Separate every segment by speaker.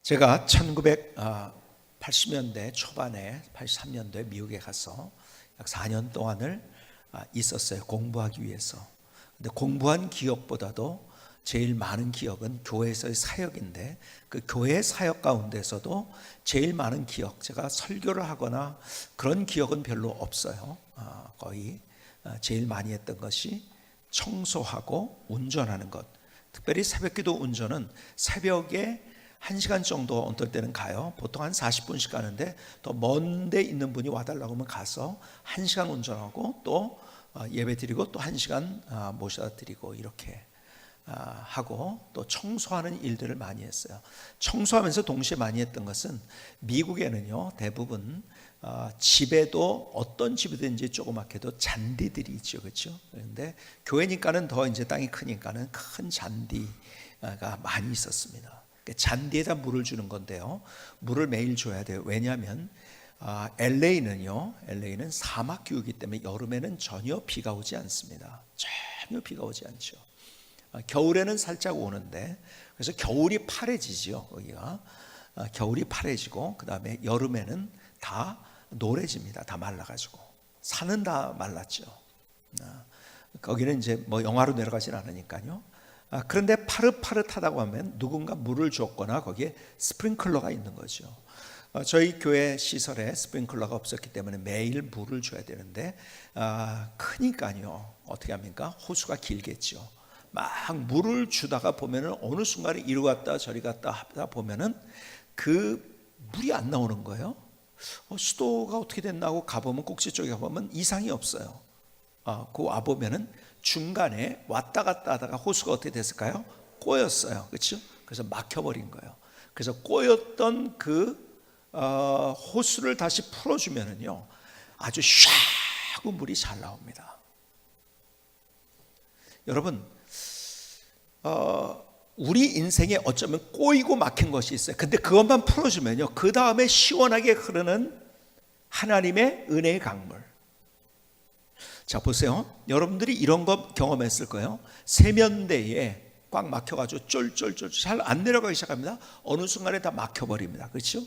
Speaker 1: 제가 1980년대 초반에 83년도에 미국에 가서 약 4년 동안을 있었어요. 공부하기 위해서. 근데 공부한 기억보다도 제일 많은 기억은 교회에서의 사역인데, 그 교회 사역 가운데서도 제일 많은 기억, 제가 설교를 하거나 그런 기억은 별로 없어요. 거의 제일 많이 했던 것이 청소하고 운전하는 것. 특별히 새벽기도 운전은 새벽에 1시간 정도 어떨 때는 가요. 보통 한 40분씩 가는데, 더 먼 데 있는 분이 와달라고 하면 가서 1시간 운전하고 또 예배 드리고 또 1시간 모셔다 드리고 이렇게 하고, 또 청소하는 일들을 많이 했어요. 청소하면서 동시에 많이 했던 것은, 미국에는요 대부분 집에도 어떤 집이든지 조그맣게도 잔디들이 있죠, 그렇죠? 그런데 교회니까는 더 이제 땅이 크니까는 큰 잔디가 많이 있었습니다. 잔디에다 물을 주는 건데요, 물을 매일 줘야 돼요. 왜냐하면 LA는 사막 기후이기 때문에 여름에는 전혀 비가 오지 않습니다. 전혀 비가 오지 않죠. 겨울에는 살짝 오는데, 그래서 겨울이 파래지죠. 거기가 겨울이 파래지고, 그 다음에 여름에는 다 노래집니다. 다 말라가지고. 산은 다 말랐죠. 거기는 이제 뭐 영하로 내려가진 않으니까요. 그런데 파릇파릇하다고 하면 누군가 물을 줬거나 거기에 스프링클러가 있는 거죠. 저희 교회 시설에 스프링클러가 없었기 때문에 매일 물을 줘야 되는데, 크니까요 어떻게 합니까? 호수가 길겠죠. 막 물을 주다가 보면은 어느 순간에 이리 갔다 저리 갔다 하다 보면은 그 물이 안 나오는 거예요. 수도가 어떻게 됐나 하고 가보면, 꼭지 쪽에 가보면 이상이 없어요. 그 와보면은 중간에 왔다 갔다 하다가 호수가 어떻게 됐을까요? 꼬였어요. 그렇죠? 그래서 막혀버린 거예요. 그래서 꼬였던 그 호수를 다시 풀어주면은요 아주 샤 하고 물이 잘 나옵니다. 여러분, 우리 인생에 어쩌면 꼬이고 막힌 것이 있어요. 근데 그것만 풀어주면요, 그 다음에 시원하게 흐르는 하나님의 은혜의 강물. 자, 보세요. 여러분들이 이런 거 경험했을 거예요. 세면대에 꽉 막혀가지고 쫄쫄쫄 잘 안 내려가기 시작합니다. 어느 순간에 다 막혀버립니다. 그렇죠?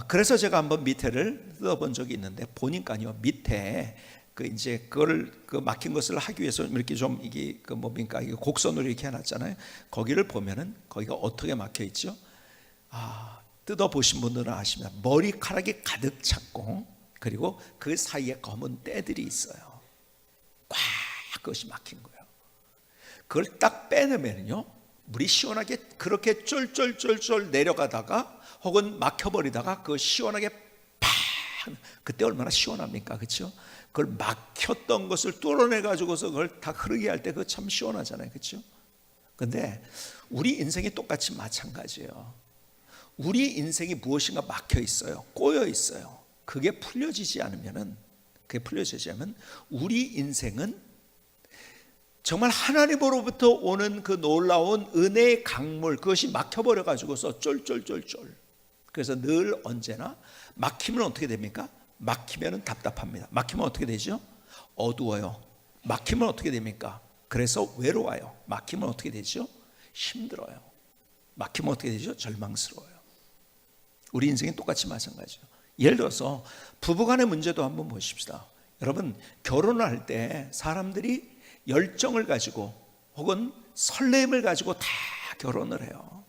Speaker 1: 그래서 제가 한번 밑에를 뜯어본 적이 있는데, 보니까요 밑에 그 이제 그걸 그 막힌 것을 하기 위해서 이렇게 좀 이게 그 뭡니까, 이게 곡선으로 이렇게 해놨잖아요. 거기를 보면은 거기가 어떻게 막혀 있죠? 뜯어 보신 분들은 아십니다. 머리카락이 가득 찼고, 그리고 그 사이에 검은 때들이 있어요. 꽉 그것이 막힌 거예요. 그걸 딱 빼내면요 물이 시원하게 그렇게 쫄쫄쫄쫄 내려가다가 혹은 막혀버리다가 그 시원하게 팍, 그때 얼마나 시원합니까? 그렇죠? 그걸 막혔던 것을 뚫어내 가지고서 그걸 다 흐르게 할 때 그거 참 시원하잖아요. 그렇죠? 근데 우리 인생이 똑같이 마찬가지예요. 우리 인생이 무엇인가 막혀 있어요. 꼬여 있어요. 그게 풀려지지 않으면 우리 인생은 정말 하나님으로부터 오는 그 놀라운 은혜의 강물, 그것이 막혀버려 가지고서 쫄쫄쫄쫄. 그래서 늘 언제나 막히면 어떻게 됩니까? 막히면 답답합니다. 막히면 어떻게 되죠? 어두워요. 막히면 어떻게 됩니까? 그래서 외로워요. 막히면 어떻게 되죠? 힘들어요. 막히면 어떻게 되죠? 절망스러워요. 우리 인생이 똑같이 마찬가지예요. 예를 들어서 부부간의 문제도 한번 보십시다. 여러분, 결혼을 할 때 사람들이 열정을 가지고 혹은 설렘을 가지고 다 결혼을 해요.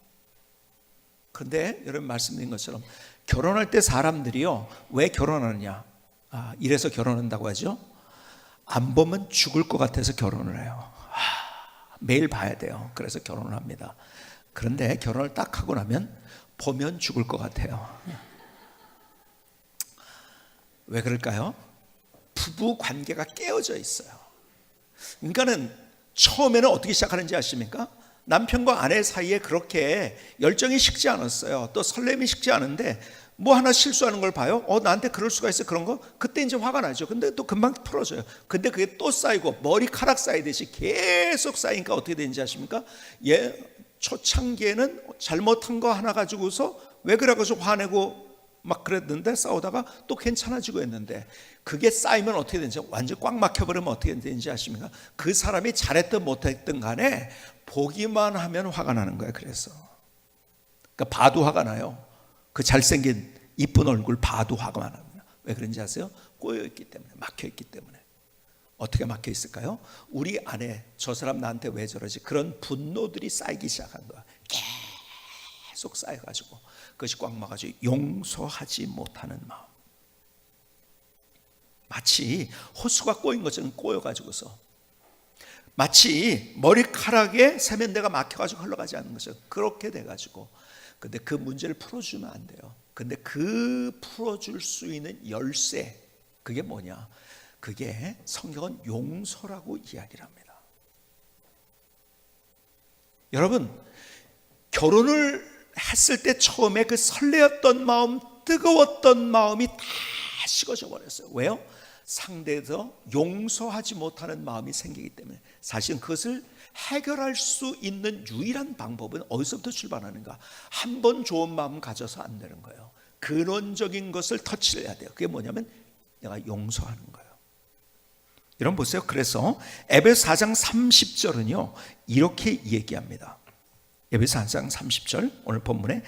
Speaker 1: 그런데 여러분 말씀드린 것처럼 결혼할 때 사람들이요 왜 결혼하느냐, 이래서 결혼한다고 하죠. 안 보면 죽을 것 같아서 결혼을 해요. 매일 봐야 돼요. 그래서 결혼을 합니다. 그런데 결혼을 딱 하고 나면 보면 죽을 것 같아요. 왜 그럴까요? 부부 관계가 깨어져 있어요. 그러니까는 처음에는 어떻게 시작하는지 아십니까? 남편과 아내 사이에 그렇게 열정이 식지 않았어요. 또 설렘이 식지 않은데 뭐 하나 실수하는 걸 봐요. 나한테 그럴 수가 있어, 그런 거. 그때 이제 화가 나죠. 근데 또 금방 풀어져요. 근데 그게 또 쌓이고 머리카락 쌓이듯이 계속 쌓이니까 어떻게 되는지 아십니까? 초창기에는 잘못한 거 하나 가지고서 왜 그래가지고 화내고 막 그랬는데 싸우다가 또 괜찮아지고 했는데, 그게 쌓이면 어떻게 되는지, 완전 꽉 막혀버리면 어떻게 되는지 아십니까? 그 사람이 잘했든 못했든 간에 보기만 하면 화가 나는 거예요. 그래서 그러니까 봐도 화가 나요. 그 잘생긴 이쁜 얼굴 봐도 화가 납니다. 왜 그런지 아세요? 꼬여있기 때문에, 막혀있기 때문에. 어떻게 막혀 있을까요? 우리 안에 저 사람 나한테 왜 저러지? 그런 분노들이 쌓이기 시작한 거야. 계속 쌓여가지고 그것이 꽉 막아가지고 용서하지 못하는 마음. 마치 호수가 꼬인 것처럼 꼬여가지고서, 마치 머리카락에 세면대가 막혀가지고 흘러가지 않는 것처럼 그렇게 돼가지고, 근데 그 문제를 풀어주면 안 돼요. 근데 그 풀어줄 수 있는 열쇠, 그게 뭐냐? 그게 성경은 용서라고 이야기를 합니다. 여러분, 결혼을 했을 때 처음에 그 설레었던 마음, 뜨거웠던 마음이 다 식어져 버렸어요. 왜요? 상대에서 용서하지 못하는 마음이 생기기 때문에. 사실은 그것을 해결할 수 있는 유일한 방법은 어디서부터 출발하는가? 한 번 좋은 마음 가져서 안 되는 거예요. 근원적인 것을 터치를 해야 돼요. 그게 뭐냐면 내가 용서하는 거예요. 여러분 보세요. 그래서 에베소 4장 30절은요 이렇게 얘기합니다. 에베소 4장 30절, 오늘 본문에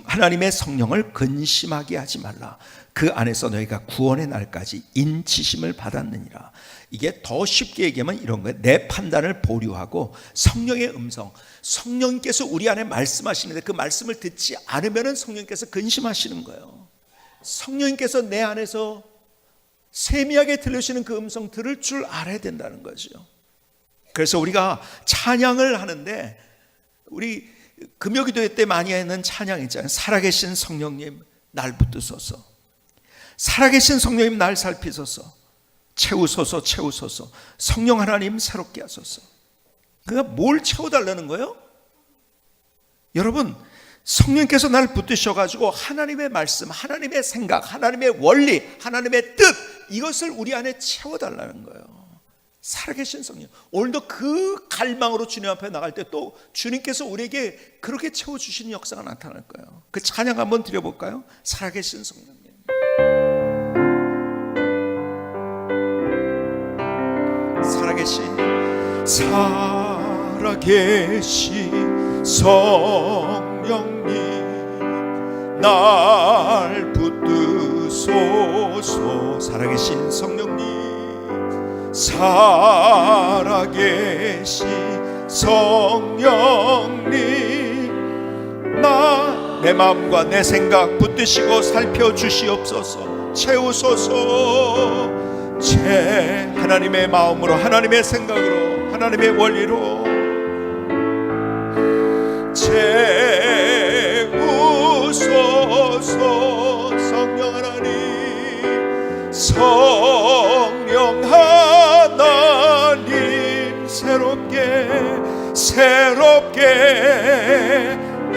Speaker 1: 하나님의 성령을 근심하게 하지 말라. 그 안에서 너희가 구원의 날까지 인치심을 받았느니라. 이게 더 쉽게 얘기하면 이런 거예요. 내 판단을 보류하고 성령의 음성, 성령께서 우리 안에 말씀하시는데 그 말씀을 듣지 않으면 성령께서 근심하시는 거예요. 성령께서 내 안에서 세미하게 들으시는 그 음성 들을 줄 알아야 된다는 거죠. 그래서 우리가 찬양을 하는데, 우리 금요기도회 때 많이 하는 찬양 있잖아요. 살아계신 성령님 날 붙드소서, 살아계신 성령님 날 살피소서, 채우소서 채우소서, 성령 하나님 새롭게 하소서. 그가 뭘 채워달라는 거예요? 여러분, 성령께서 날 붙드셔가지고 하나님의 말씀, 하나님의 생각, 하나님의 원리, 하나님의 뜻, 이것을 우리 안에 채워달라는 거예요. 살아계신 성령. 오늘도 그 갈망으로 주님 앞에 나갈 때 또 주님께서 우리에게 그렇게 채워주시는 역사가 나타날 거예요. 그 찬양 한번 드려볼까요? 살아계신 성령님. 살아계신 성령님 날 붙드소서. 살아계신 성령님, 살아계신 성령님 내 마음과 내 생각 붙드시고 살펴주시옵소서. 채우소서. 하나님의 마음으로, 하나님의 생각으로, 하나님의 원리로 채우소서. 성령 하나님, 성령 하나님 새롭게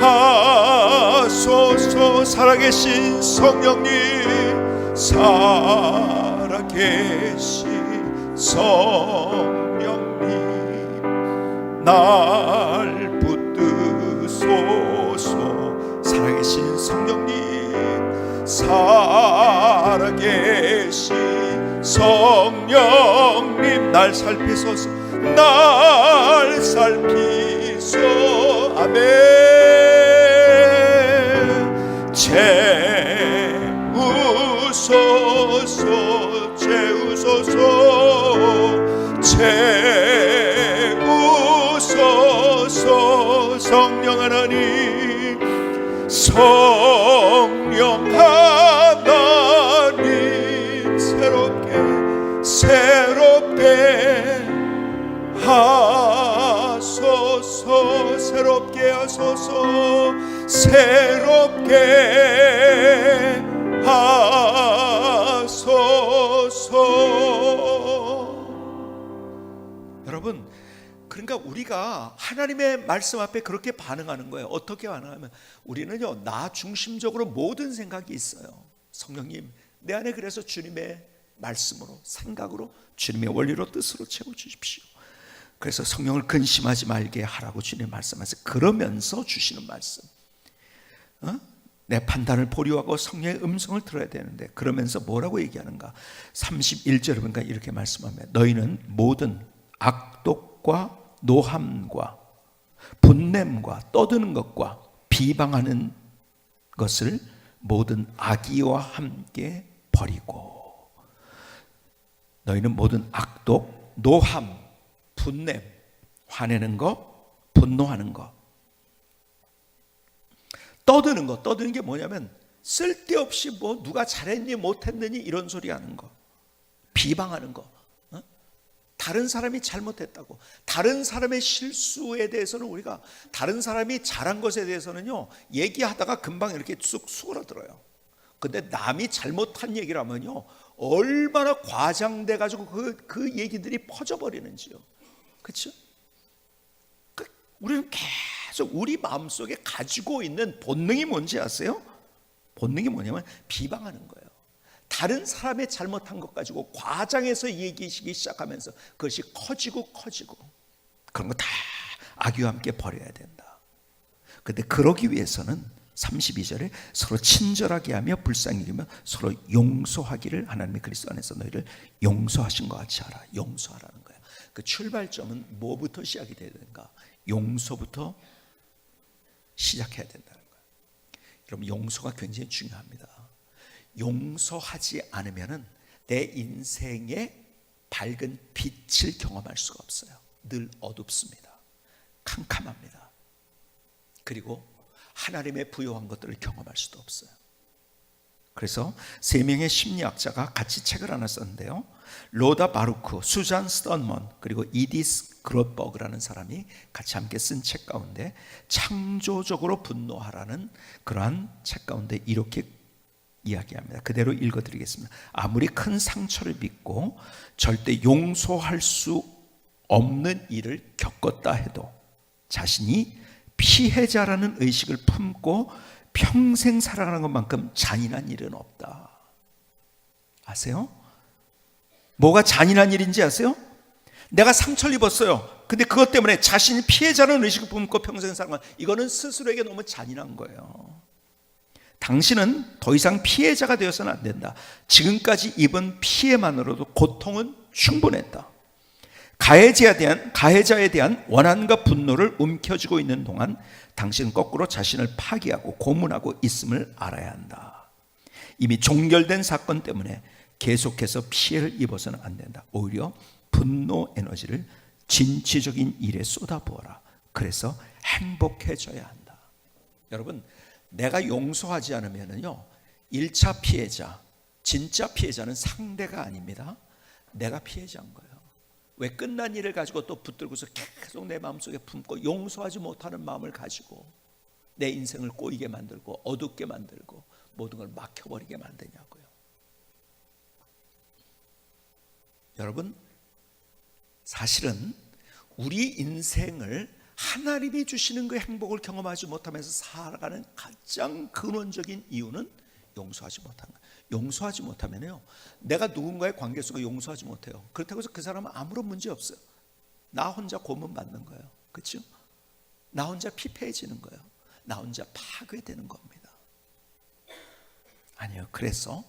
Speaker 1: 하소서. 살아계신 성령님, 살아계신 성령님 날 붙드소서. 살아계신 성령님, 살아계신 성령님 날 살피소서. 날 살피소. 아멘. 채우소서. 채우소서. 성령 하나님, 성령 하나님 새롭게 하소서. 새롭게 하소서. 새롭게 하소서. 여러분, 그러니까 우리가 하나님의 말씀 앞에 그렇게 반응하는 거예요. 어떻게 반응하면, 우리는요 나 중심적으로 모든 생각이 있어요. 성령님 내 안에 그래서 주님의 말씀으로, 생각으로, 주님의 원리로, 뜻으로 채워주십시오. 그래서 성령을 근심하지 말게 하라고 주님 말씀하세요. 그러면서 주시는 말씀, 내 판단을 보류하고 성령의 음성을 들어야 되는데, 그러면서 뭐라고 얘기하는가? 31절에 보니까 이렇게 말씀하며 너희는 모든 악독과 노함과 분냄과 떠드는 것과 비방하는 것을 모든 악의와 함께 버리고 너희는 모든 악독, 노함, 분냄, 화내는 거, 분노하는 거, 떠드는 거. 떠드는 게 뭐냐면 쓸데없이 뭐 누가 잘했니 못했느니 이런 소리 하는 거, 비방하는 거, 다른 사람이 잘못했다고, 다른 사람의 실수에 대해서는 우리가 다른 사람이 잘한 것에 대해서는요 얘기하다가 금방 이렇게 쑥 수그러들어요. 근데 남이 잘못한 얘기를 하면요 얼마나 과장돼 가지고 그 얘기들이 퍼져버리는지요. 그렇죠? 우리는 계속 우리 마음속에 가지고 있는 본능이 뭔지 아세요? 본능이 뭐냐면 비방하는 거예요. 다른 사람의 잘못한 것 가지고 과장해서 얘기하기 시작하면서 그것이 커지고 그런 거 다 악의와 함께 버려야 된다. 근데 그러기 위해서는 32절에 서로 친절하게 하며 불쌍히 여기며 서로 용서하기를 하나님의 그리스도 안에서 너희를 용서하신 것 같이 하라. 용서하라는 거야. 그 출발점은 뭐부터 시작이 돼야 되는가? 용서부터 시작해야 된다는 거야. 여러분, 용서가 굉장히 중요합니다. 용서하지 않으면은 내 인생의 밝은 빛을 경험할 수가 없어요. 늘 어둡습니다. 캄캄합니다. 그리고 하나님의 부여한 것들을 경험할 수도 없어요. 그래서 세 명의 심리학자가 같이 책을 하나 썼는데요. 로다 바루크, 수잔 스턴먼, 그리고 이디스 그롯버그라는 사람이 같이 함께 쓴 책 가운데 창조적으로 분노하라는 그러한 책 가운데 이렇게 이야기합니다. 그대로 읽어드리겠습니다. 아무리 큰 상처를 입고 절대 용서할 수 없는 일을 겪었다 해도 자신이 피해자라는 의식을 품고 평생 살아가는 것만큼 잔인한 일은 없다. 아세요? 뭐가 잔인한 일인지 아세요? 내가 상처를 입었어요. 근데 그것 때문에 자신이 피해자라는 의식을 품고 평생 살아가는 것, 이거는 스스로에게 너무 잔인한 거예요. 당신은 더 이상 피해자가 되어서는 안 된다. 지금까지 입은 피해만으로도 고통은 충분했다. 가해자에 대한 원한과 분노를 움켜쥐고 있는 동안 당신은 거꾸로 자신을 파괴하고 고문하고 있음을 알아야 한다. 이미 종결된 사건 때문에 계속해서 피해를 입어서는 안 된다. 오히려 분노 에너지를 진취적인 일에 쏟아부어라. 그래서 행복해져야 한다. 여러분, 내가 용서하지 않으면요 1차 피해자, 진짜 피해자는 상대가 아닙니다. 내가 피해자인 거예요. 왜 끝난 일을 가지고 또 붙들고서 계속 내 마음속에 품고 용서하지 못하는 마음을 가지고 내 인생을 꼬이게 만들고 어둡게 만들고 모든 걸 막혀버리게 만드냐고요. 여러분, 사실은 우리 인생을 하나님이 주시는 그 행복을 경험하지 못하면서 살아가는 가장 근원적인 이유는 용서하지 못하는 거예요. 용서하지 못하면요 내가 누군가의 관계 속에 용서하지 못해요. 그렇다고 해서 그 사람은 아무런 문제 없어요. 나 혼자 고문받는 거예요. 그렇죠? 나 혼자 피폐해지는 거예요. 나 혼자 파괴되는 겁니다. 아니요, 그래서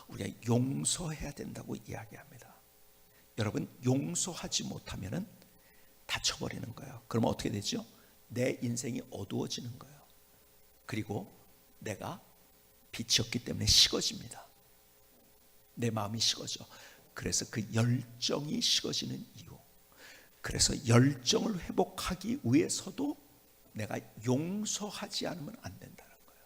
Speaker 1: 우리가 용서해야 된다고 이야기합니다. 여러분, 용서하지 못하면은 다쳐버리는 거예요. 그러면 어떻게 되죠? 내 인생이 어두워지는 거예요. 그리고 내가 빛이었기 때문에 식어집니다. 내 마음이 식어져. 그래서 그 열정이 식어지는 이유. 그래서 열정을 회복하기 위해서도 내가 용서하지 않으면 안 된다는 거예요.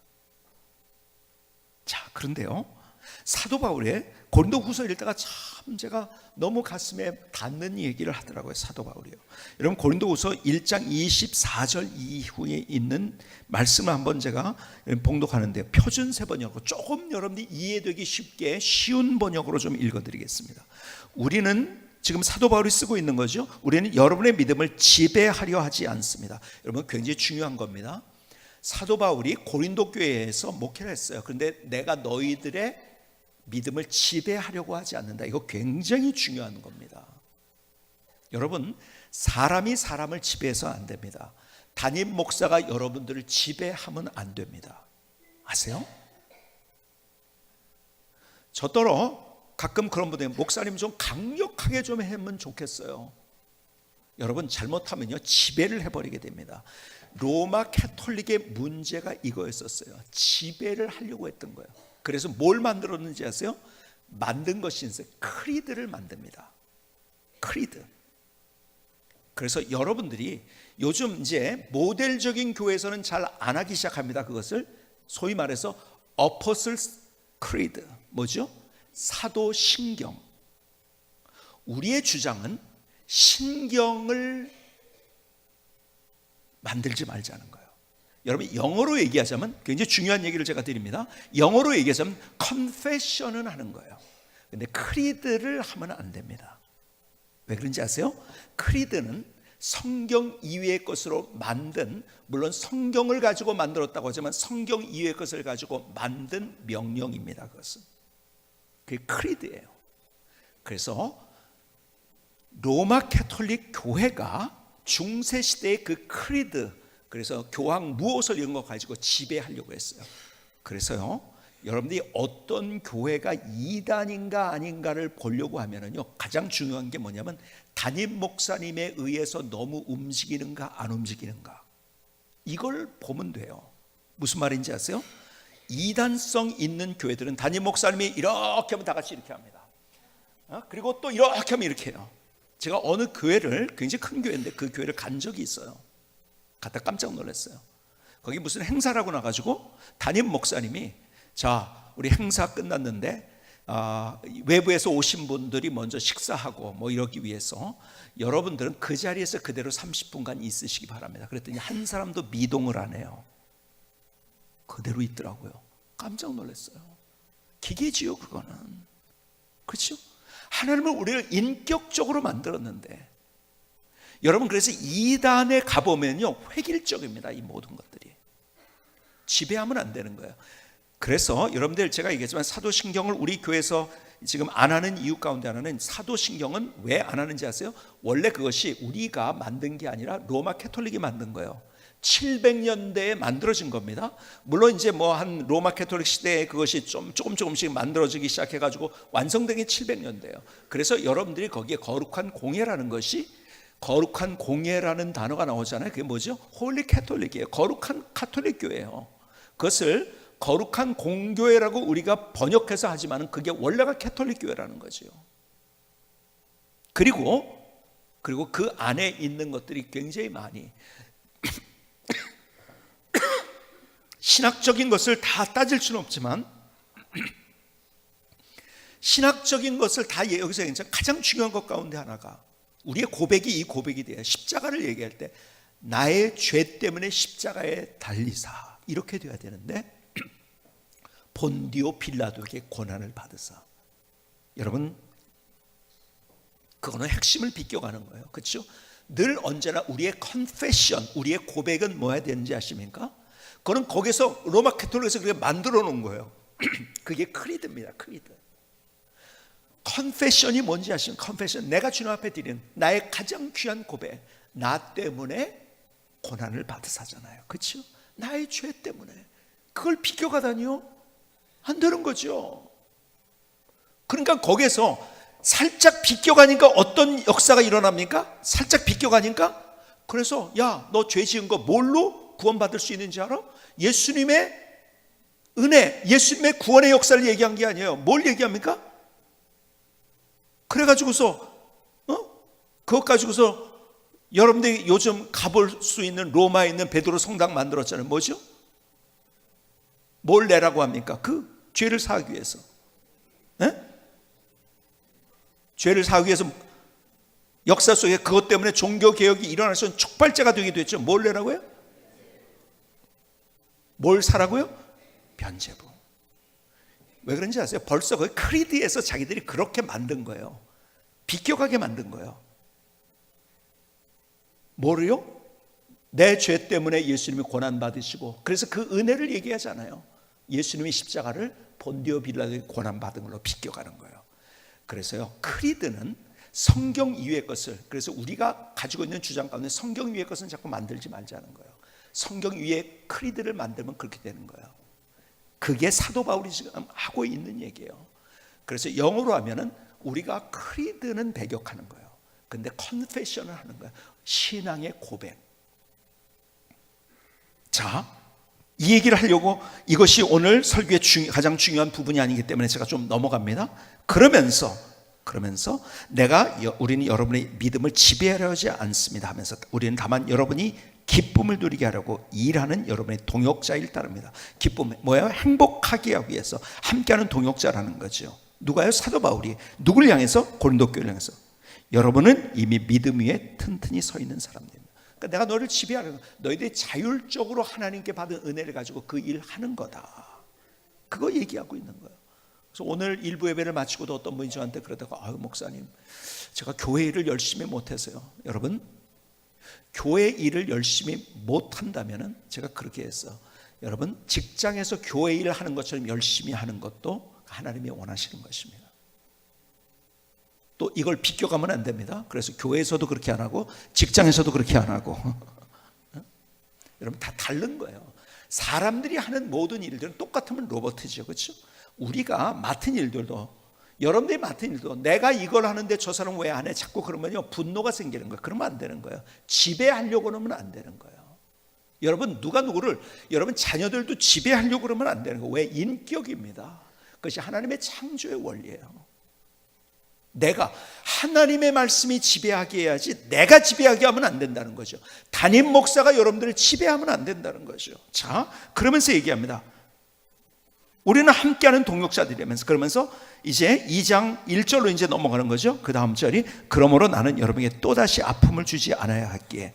Speaker 1: 자, 그런데요 사도 바울의 고린도후서 읽다가 참 제가 너무 가슴에 닿는 얘기를 하더라고요. 사도 바울이요. 여러분, 고린도후서 1장 24절 이후에 있는 말씀을 한번 제가 봉독하는데요. 표준세 번역으로 조금 여러분들이 이해되기 쉽게 쉬운 번역으로 좀 읽어드리겠습니다. 우리는 지금 사도 바울이 쓰고 있는 거죠. 우리는 여러분의 믿음을 지배하려 하지 않습니다. 여러분, 굉장히 중요한 겁니다. 사도 바울이 고린도 교회에서 목회를 했어요. 그런데 내가 너희들의 믿음을 지배하려고 하지 않는다. 이거 굉장히 중요한 겁니다. 여러분, 사람이 사람을 지배해서 안 됩니다. 담임 목사가 여러분들을 지배하면 안 됩니다. 아세요? 저더러 가끔 그런 분들, 목사님 좀 강력하게 좀 하면 좋겠어요. 여러분, 잘못하면요 지배를 해버리게 됩니다. 로마 캐톨릭의 문제가 이거였었어요. 지배를 하려고 했던 거예요. 그래서 뭘 만들었는지 아세요? 만든 것이 있어요. 크리드를 만듭니다. 크리드. 그래서 여러분들이 요즘 이제 모델적인 교회에서는 잘 안 하기 시작합니다. 그것을 소위 말해서 Apostles' Creed, 뭐죠? 사도 신경. 우리의 주장은 신경을 만들지 말자는 거예요. 여러분, 영어로 얘기하자면, 굉장히 중요한 얘기를 제가 드립니다. 영어로 얘기하자면 confession은 하는 거예요. 근데 크리드를 하면 안 됩니다. 왜 그런지 아세요? 크리드는 성경 이외의 것으로 만든, 물론 성경을 가지고 만들었다고 하지만 성경 이외의 것을 가지고 만든 명령입니다. 그것은 그게 크리드예요. 그래서 로마 캐톨릭 교회가 중세 시대의 그 크리드, 그래서 교황 무엇을 이런 거 가지고 지배하려고 했어요. 그래서요, 여러분들이 어떤 교회가 이단인가 아닌가를 보려고 하면은요, 가장 중요한 게 뭐냐면 담임 목사님에 의해서 너무 움직이는가 안 움직이는가, 이걸 보면 돼요. 무슨 말인지 아세요? 이단성 있는 교회들은 담임 목사님이 이렇게 하면 다 같이 이렇게 합니다. 그리고 또 이렇게 하면 이렇게 해요. 제가 어느 교회를, 굉장히 큰 교회인데 그 교회를 간 적이 있어요. 갔다 깜짝 놀랐어요. 거기 무슨 행사라고 나가지고 담임 목사님이, 자, 우리 행사 끝났는데 외부에서 오신 분들이 먼저 식사하고 뭐 이러기 위해서 여러분들은 그 자리에서 그대로 30분간 있으시기 바랍니다. 그랬더니 한 사람도 미동을 안 해요. 그대로 있더라고요. 깜짝 놀랐어요. 기계지요, 그거는. 그렇죠? 하나님은 우리를 인격적으로 만들었는데, 여러분, 그래서 이단에 가보면요, 획일적입니다. 이 모든 것들이 지배하면 안 되는 거예요. 그래서 여러분들, 제가 얘기했지만 사도신경을 우리 교회에서 지금 안 하는 이유 가운데 하나는, 사도신경은 왜 안 하는지 아세요? 원래 그것이 우리가 만든 게 아니라 로마 캐톨릭이 만든 거예요. 700년대에 만들어진 겁니다. 물론 이제 뭐 한 로마 캐톨릭 시대에 그것이 조금씩 만들어지기 시작해가지고 완성된 게 700년대예요. 그래서 여러분들이 거기에 거룩한 공예라는 것이, 거룩한 공예라는 단어가 나오잖아요. 그게 뭐죠? 홀리 캐톨릭이에요. 거룩한 카톨릭 교회예요. 그것을 거룩한 공교회라고 우리가 번역해서 하지만 그게 원래가 캐톨릭 교회라는 거죠. 그리고 그 안에 있는 것들이 굉장히 많이 신학적인 것을 다 따질 수는 없지만, 신학적인 것을 다 여기서 가장 중요한 것 가운데 하나가, 우리의 고백이 이 고백이 돼요. 십자가를 얘기할 때 나의 죄 때문에 십자가에 달리사, 이렇게 돼야 되는데 본디오 빌라도에게 고난을 받으사. 여러분, 그거는 핵심을 비껴가는 거예요. 그렇죠? 늘 언제나 우리의 컨페션, 우리의 고백은 뭐야 되는지 아십니까? 그건 거기서 로마 캐톨릭에서 그렇게 만들어 놓은 거예요. 그게 크리드입니다. 크리드. 컨페션이 뭔지 아십니까? 컨페션, 내가 주님 앞에 드리는 나의 가장 귀한 고백, 나 때문에 고난을 받으사잖아요. 그렇죠? 나의 죄 때문에. 그걸 비껴가다니요? 안 되는 거죠. 그러니까 거기서 살짝 비껴가니까 어떤 역사가 일어납니까? 살짝 비껴가니까, 그래서 야, 너 죄 지은 거 뭘로 구원받을 수 있는지 알아? 예수님의 은혜, 예수님의 구원의 역사를 얘기한 게 아니에요. 뭘 얘기합니까? 그래가지고서 그것 가지고서 여러분들이 요즘 가볼 수 있는 로마에 있는 베드로 성당 만들었잖아요. 뭐죠? 뭘 내라고 합니까? 그 죄를 사하기 위해서. 죄를 사하기 위해서 역사 속에 그것 때문에 종교개혁이 일어나서 촉발제가 되기도 했죠. 뭘 내라고요? 뭘 사라고요? 변제부. 왜 그런지 아세요? 벌써 그 크리드에서 자기들이 그렇게 만든 거예요. 비껴가게 만든 거예요. 뭐를요? 내 죄 때문에 예수님이 고난받으시고, 그래서 그 은혜를 얘기하잖아요. 예수님이 십자가를 본디오 빌라도에게 고난받은 걸로 비껴가는 거예요. 그래서요, 크리드는 성경 이외의 것을, 그래서 우리가 가지고 있는 주장 가운데 성경 이외의 것은 자꾸 만들지 말자는 거예요. 성경 위에 크리드를 만들면 그렇게 되는 거예요. 그게 사도 바울이 지금 하고 있는 얘기예요. 그래서 영어로 하면은 우리가 크리드는 배격하는 거예요. 근데 컨페션을 하는 거예요. 신앙의 고백. 자, 이 얘기를 하려고, 이것이 오늘 설교의 가장 중요한 부분이 아니기 때문에 제가 좀 넘어갑니다. 그러면서 우리는 여러분의 믿음을 지배하려 하지 않습니다 하면서, 우리는 다만 여러분이 기쁨을 누리게 하려고 일하는 여러분의 동역자일 따릅니다. 기쁨 뭐예요? 행복하게 하기 위해서 함께하는 동역자라는 거죠. 누가요? 사도 바울이 누구를 향해서? 고린도 교회를 향해서. 여러분은 이미 믿음 위에 튼튼히 서 있는 사람들입니다. 그러니까 내가 너를 지배하는, 너희들이 자율적으로 하나님께 받은 은혜를 가지고 그 일 하는 거다, 그거 얘기하고 있는 거예요. 그래서 오늘 일부 예배를 마치고도 어떤 분이 저한테 그러다가, 아유 목사님, 제가 교회 일을 열심히 못해서요. 여러분, 교회 일을 열심히 못한다면, 제가 그렇게 해서, 여러분 직장에서 교회 일을 하는 것처럼 열심히 하는 것도 하나님이 원하시는 것입니다. 또 이걸 비껴가면 안 됩니다. 그래서 교회에서도 그렇게 안 하고 직장에서도 그렇게 안 하고 여러분 다 다른 거예요. 사람들이 하는 모든 일들은 똑같으면 로봇이죠, 그렇죠? 우리가 맡은 일들도, 여러분들이 맡은 일도, 내가 이걸 하는데 저 사람 왜 안 해? 자꾸 그러면요 분노가 생기는 거예요. 그러면 안 되는 거예요. 지배하려고 그러면 안 되는 거예요. 여러분 누가 누구를, 여러분 자녀들도 지배하려고 그러면 안 되는 거예요. 왜? 인격입니다. 그것이 하나님의 창조의 원리예요. 내가, 하나님의 말씀이 지배하게 해야지 내가 지배하게 하면 안 된다는 거죠. 담임 목사가 여러분들을 지배하면 안 된다는 거죠. 자, 그러면서 얘기합니다. 우리는 함께하는 동역자들이라면서, 그러면서 이제 2장 1절로 이제 넘어가는 거죠. 그 다음 절이, 그러므로 나는 여러분에게 또다시 아픔을 주지 않아야 할기에.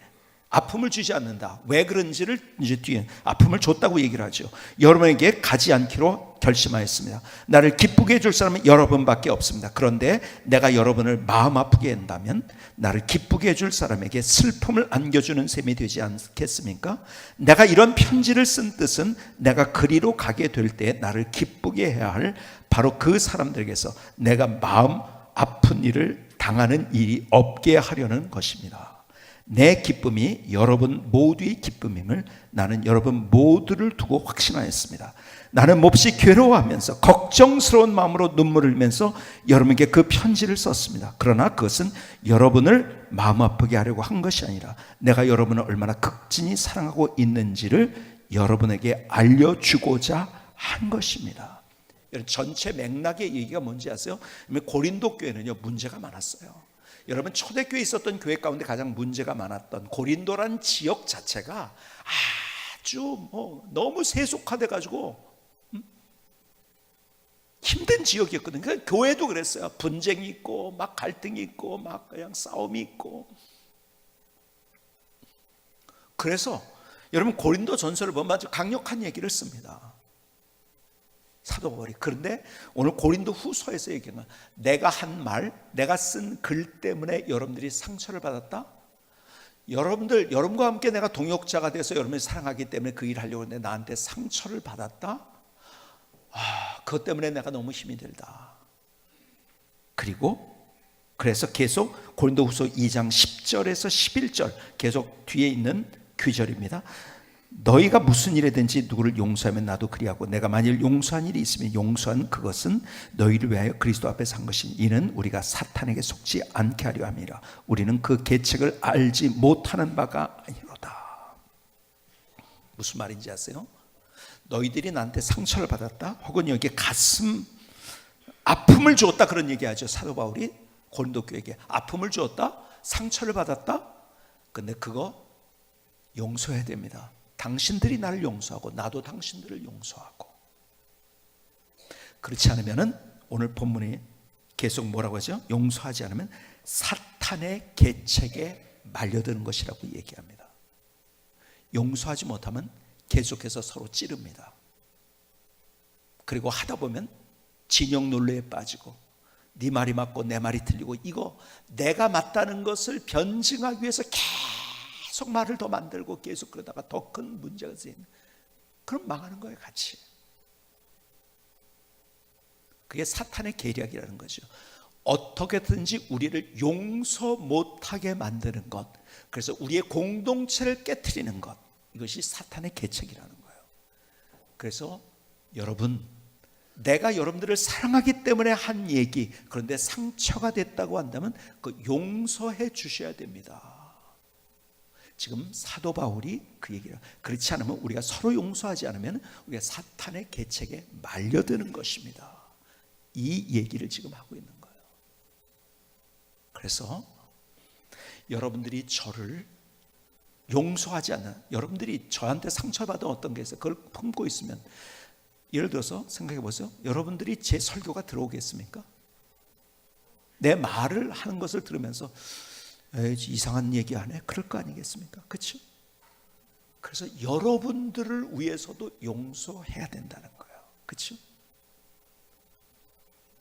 Speaker 1: 아픔을 주지 않는다. 왜 그런지를 이제 뒤에, 아픔을 줬다고 얘기를 하죠. 여러분에게 가지 않기로 결심하였습니다. 나를 기쁘게 해줄 사람은 여러분밖에 없습니다. 그런데 내가 여러분을 마음 아프게 한다면 나를 기쁘게 해줄 사람에게 슬픔을 안겨주는 셈이 되지 않겠습니까? 내가 이런 편지를 쓴 뜻은 내가 그리로 가게 될 때 나를 기쁘게 해야 할 바로 그 사람들에게서 내가 마음 아픈 일을 당하는 일이 없게 하려는 것입니다. 내 기쁨이 여러분 모두의 기쁨임을 나는 여러분 모두를 두고 확신하였습니다. 나는 몹시 괴로워하면서 걱정스러운 마음으로 눈물을 흘리면서 여러분에게 그 편지를 썼습니다. 그러나 그것은 여러분을 마음 아프게 하려고 한 것이 아니라 내가 여러분을 얼마나 극진히 사랑하고 있는지를 여러분에게 알려주고자 한 것입니다. 전체 맥락의 얘기가 뭔지 아세요? 고린도 교회는요 문제가 많았어요. 여러분 초대교회에 있었던 교회 가운데 가장 문제가 많았던 고린도란 지역 자체가 아주 너무 세속화돼 가지고 힘든 지역이었거든요. 그러니까 교회도 그랬어요. 분쟁이 있고 막 갈등이 있고 막 그냥 싸움이 있고. 그래서 여러분 고린도 전서를 보면 아주 강력한 얘기를 씁니다. 사도 바울이. 그런데 오늘 고린도 후서에서 얘기하는, 내가 한 말, 내가 쓴 글 때문에 여러분들이 상처를 받았다? 여러분과 함께 내가 동역자가 돼서 여러분을 사랑하기 때문에 그 일을 하려고 했는데 나한테 상처를 받았다? 그것 때문에 내가 너무 힘이 들다. 그래서 계속 고린도 후서 2장 10절에서 11절 계속 뒤에 있는 귀절입니다. 너희가 무슨 일이든지 누구를 용서하면 나도 그리하고 내가 만일 용서한 일이 있으면 용서한 그것은 너희를 위하여 그리스도 앞에 산 것이니 이는 우리가 사탄에게 속지 않게 하려 함이라. 우리는 그 계책을 알지 못하는 바가 아니로다. 무슨 말인지 아세요? 너희들이 나한테 상처를 받았다, 혹은 여기에 가슴 아픔을 주었다, 그런 얘기하죠. 사도 바울이 고린도 교회에게 아픔을 주었다, 상처를 받았다. 근데 그거 용서해야 됩니다. 당신들이 나를 용서하고 나도 당신들을 용서하고. 그렇지 않으면 오늘 본문이 계속 뭐라고 하죠? 용서하지 않으면 사탄의 계책에 말려드는 것이라고 얘기합니다. 용서하지 못하면 계속해서 서로 찌릅니다. 그리고 하다 보면 진영 논리에 빠지고 네 말이 맞고 내 말이 틀리고, 이거 내가 맞다는 것을 변증하기 위해서 계속 말을 더 만들고 계속 그러다가 더 큰 문제가 생기는, 그럼 망하는 거예요, 같이. 그게 사탄의 계략이라는 거죠. 어떻게든지 우리를 용서 못하게 만드는 것, 그래서 우리의 공동체를 깨트리는 것, 이것이 사탄의 계책이라는 거예요. 그래서 여러분, 내가 여러분들을 사랑하기 때문에 한 얘기, 그런데 상처가 됐다고 한다면 그 용서해 주셔야 됩니다. 지금 사도 바울이 그 얘기를, 그렇지 않으면 우리가 서로 용서하지 않으면 우리가 사탄의 계책에 말려드는 것입니다. 이 얘기를 지금 하고 있는 거예요. 그래서 여러분들이 저를 용서하지 않는, 여러분들이 저한테 상처받은 어떤 게 있어요. 그걸 품고 있으면, 예를 들어서 생각해 보세요. 여러분들이 제 설교가 들어오겠습니까? 내 말을 하는 것을 들으면서 이상한 얘기 안 해? 그럴 거 아니겠습니까? 그렇죠? 그래서 여러분들을 위해서도 용서해야 된다는 거예요. 그렇죠?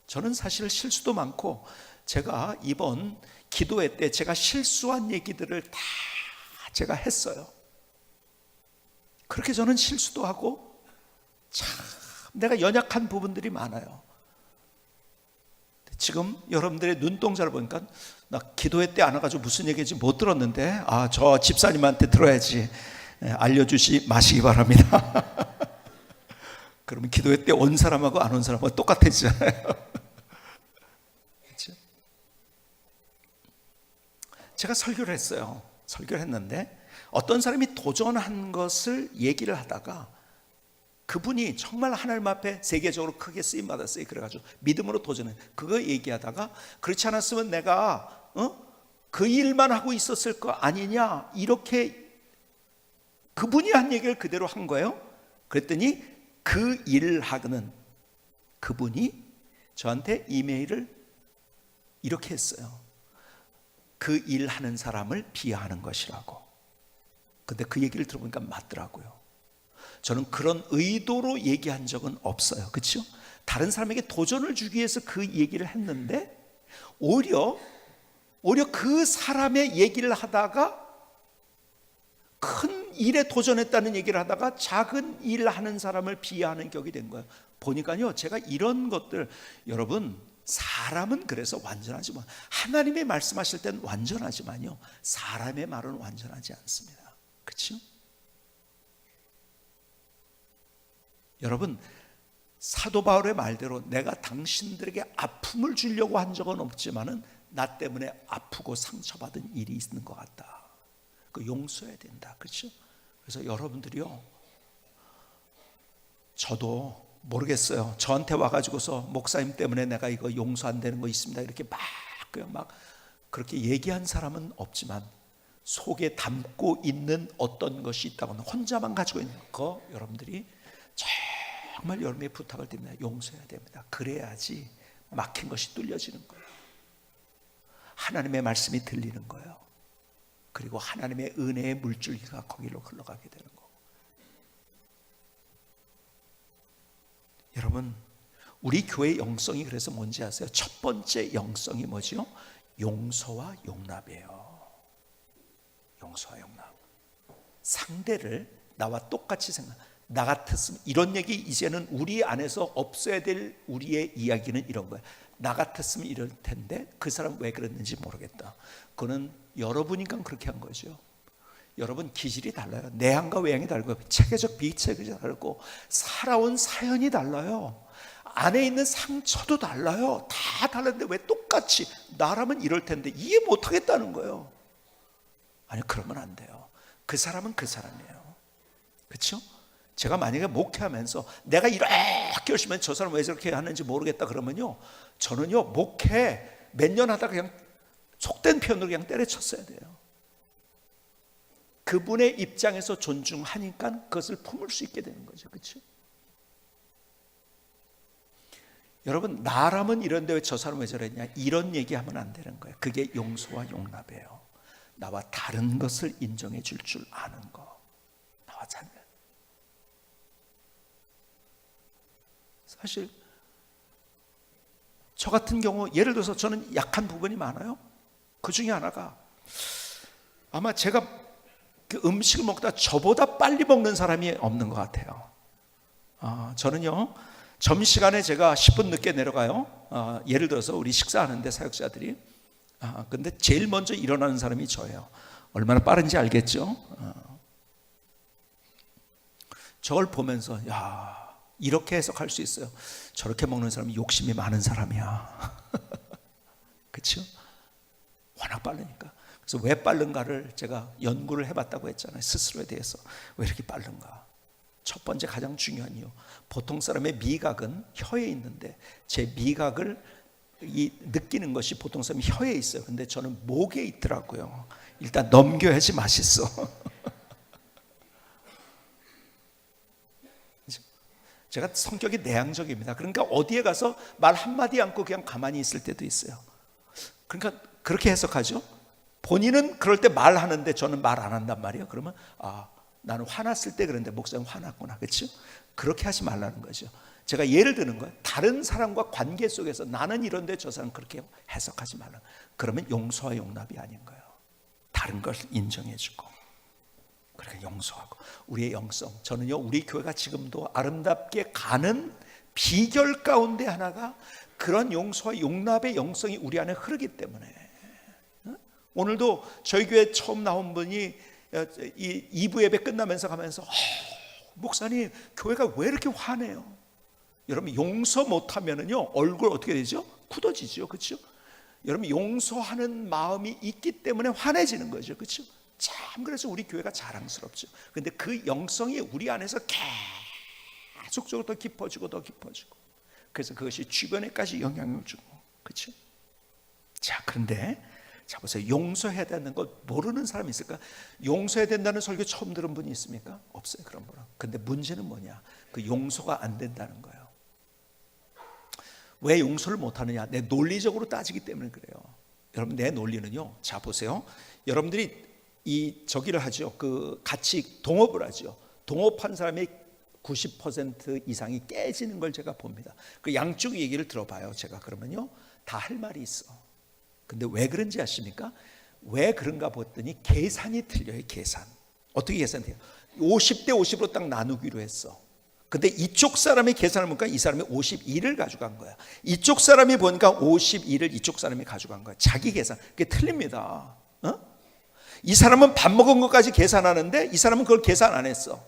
Speaker 1: 저는 사실 실수도 많고, 제가 이번 기도회 때 제가 실수한 얘기들을 다 제가 했어요. 그렇게 저는 실수도 하고 참 내가 연약한 부분들이 많아요. 지금 여러분들의 눈동자를 보니까 나 기도회 때 안 와가지고 무슨 얘기인지 못 들었는데, 저 집사님한테 들어야지, 알려주시 마시기 바랍니다. 그러면 기도회 때 온 사람하고 안 온 사람하고 똑같아지잖아요. 그렇죠? 제가 설교를 했어요. 설교를 했는데 어떤 사람이 도전한 것을 얘기를 하다가 그분이 정말 하나님 앞에 세계적으로 크게 쓰임받았어요. 그래가지고 믿음으로 도전해. 그거 얘기하다가 그렇지 않았으면 내가 그 일만 하고 있었을 거 아니냐, 이렇게 그분이 한 얘기를 그대로 한 거예요. 그랬더니 그 일을 하는 그분이 저한테 이메일을 이렇게 했어요. 그 일하는 사람을 비하하는 것이라고. 근데 그 얘기를 들어보니까 맞더라고요. 저는 그런 의도로 얘기한 적은 없어요. 그렇죠? 다른 사람에게 도전을 주기 위해서 그 얘기를 했는데 오히려 그 사람의 얘기를 하다가 큰 일에 도전했다는 얘기를 하다가 작은 일을 하는 사람을 비하하는 격이 된 거예요. 보니까요, 제가 이런 것들, 여러분, 사람은 그래서 완전하지만, 하나님의 말씀하실 때는 완전하지만요, 사람의 말은 완전하지 않습니다. 그렇죠? 여러분, 사도 바울의 말대로 내가 당신들에게 아픔을 주려고 한 적은 없지만은 나 때문에 아프고 상처받은 일이 있는 것 같다. 그 용서해야 된다. 그렇죠? 그래서 여러분들이요, 저도 모르겠어요. 저한테 와가지고서 목사님 때문에 내가 이거 용서 안 되는 거 있습니다, 이렇게 막 그렇게 얘기한 사람은 없지만 속에 담고 있는 어떤 것이 있다고는, 혼자만 가지고 있는 거, 여러분들이 정말 여러분의 부탁을 드립니다. 용서해야 됩니다. 그래야지 막힌 것이 뚫려지는 거예요. 하나님의 말씀이 들리는 거예요. 그리고 하나님의 은혜의 물줄기가 거기로 흘러가게 되는 거고. 여러분, 우리 교회의 영성이 그래서 뭔지 아세요? 첫 번째 영성이 뭐지요? 용서와 용납이에요. 용서와 용납. 상대를 나와 똑같이 나 같았으면, 이런 얘기 이제는 우리 안에서 없어야 될 우리의 이야기는 이런 거예요. 나 같았으면 이럴 텐데 그 사람 왜 그랬는지 모르겠다. 그거는 여러분이니까 그렇게 한 거죠. 여러분 기질이 달라요. 내향과 외향이 다르고, 체계적 비체계적 다르고, 살아온 사연이 달라요. 안에 있는 상처도 달라요. 다 다른데 왜 똑같이 나라면 이럴 텐데 이해 못하겠다는 거예요. 아니, 그러면 안 돼요. 그 사람은 그 사람이에요. 그렇죠? 제가 만약에 목회하면서 내가 이렇게 열심히 했는데 저 사람 왜 저렇게 하는지 모르겠다 그러면요, 저는요 목회 몇 년 하다가 그냥 속된 표현으로 그냥 때려쳤어야 돼요. 그분의 입장에서 존중하니까 그것을 품을 수 있게 되는 거죠. 그렇죠? 여러분, 나라면 이런데 왜 저 사람 왜 저랬냐, 이런 얘기하면 안 되는 거예요. 그게 용서와 용납이에요. 나와 다른 것을 인정해 줄 아는 거. 나와 다른. 사실 저 같은 경우, 예를 들어서 저는 약한 부분이 많아요. 그 중에 하나가, 아마 제가 그 음식을 먹다 저보다 빨리 먹는 사람이 없는 것 같아요. 저는요, 점심시간에 제가 10분 늦게 내려가요. 예를 들어서 우리 식사하는데 사역자들이, 근데 제일 먼저 일어나는 사람이 저예요. 얼마나 빠른지 알겠죠? 저걸 보면서, 야, 이렇게 해석할 수 있어요. 저렇게 먹는 사람이 욕심이 많은 사람이야. 그렇죠? 워낙 빠르니까. 그래서 왜 빠른가를 제가 연구를 해봤다고 했잖아요. 스스로에 대해서 왜 이렇게 빠른가. 첫 번째 가장 중요한 이유, 보통 사람의 미각은 혀에 있는데 제 미각을 느끼는 것이 보통 사람이 혀에 있어요. 근데 저는 목에 있더라고요. 일단 넘겨야지 맛있어. 제가 성격이 내향적입니다. 그러니까 어디에 가서 말 한마디 않고 그냥 가만히 있을 때도 있어요. 그러니까 그렇게 해석하죠. 본인은 그럴 때 말하는데 저는 말 안 한단 말이에요. 그러면 나는 화났을 때 그런데 목사님 화났구나. 그렇죠? 그렇게 하지 말라는 거죠. 제가 예를 드는 거예요. 다른 사람과 관계 속에서 나는 이런데 저 사람 그렇게 해석하지 말라. 그러면 용서와 용납이 아닌 거예요. 다른 걸 인정해 주고 그렇게 용서하고. 우리의 영성, 저는요 우리 교회가 지금도 아름답게 가는 비결 가운데 하나가 그런 용서와 용납의 영성이 우리 안에 흐르기 때문에. 오늘도 저희 교회 처음 나온 분이 이 2부 예배 끝나면서 가면서 목사님 교회가 왜 이렇게 화내요? 여러분 용서 못하면은요 얼굴 어떻게 되죠? 굳어지죠. 그렇죠? 여러분 용서하는 마음이 있기 때문에 화내지는 거죠. 그렇죠? 참 그래서 우리 교회가 자랑스럽죠. 근데 그 영성이 우리 안에서 계속적으로 더 깊어지고 더 깊어지고, 그래서 그것이 주변에까지 영향을 주고. 그렇죠? 자, 그런데 자 보세요. 용서해야 되는 것 모르는 사람이 있을까? 용서해야 된다는 설교 처음 들은 분이 있습니까? 없어요. 그런 분은. 근데 문제는 뭐냐? 그 용서가 안 된다는 거예요. 왜 용서를 못하느냐? 내 논리적으로 따지기 때문에 그래요. 여러분 내 논리는요. 자 보세요. 여러분들이 저기를 하죠. 그 같이 동업을 하죠. 동업한 사람의 90% 이상이 깨지는 걸 제가 봅니다. 그 양쪽 얘기를 들어봐요. 제가 그러면요 다 할 말이 있어. 근데 왜 그런지 아십니까? 왜 그런가 봤더니 계산이 틀려요. 계산. 어떻게 계산돼요? 50대 50으로 딱 나누기로 했어. 근데 이쪽 사람이 계산을 보니까 이 사람이 52를 가져간 거야. 이쪽 사람이 보니까 52를 이쪽 사람이 가져간 거야. 자기 계산. 그게 틀립니다. 이 사람은 밥 먹은 것까지 계산하는데 이 사람은 그걸 계산 안 했어.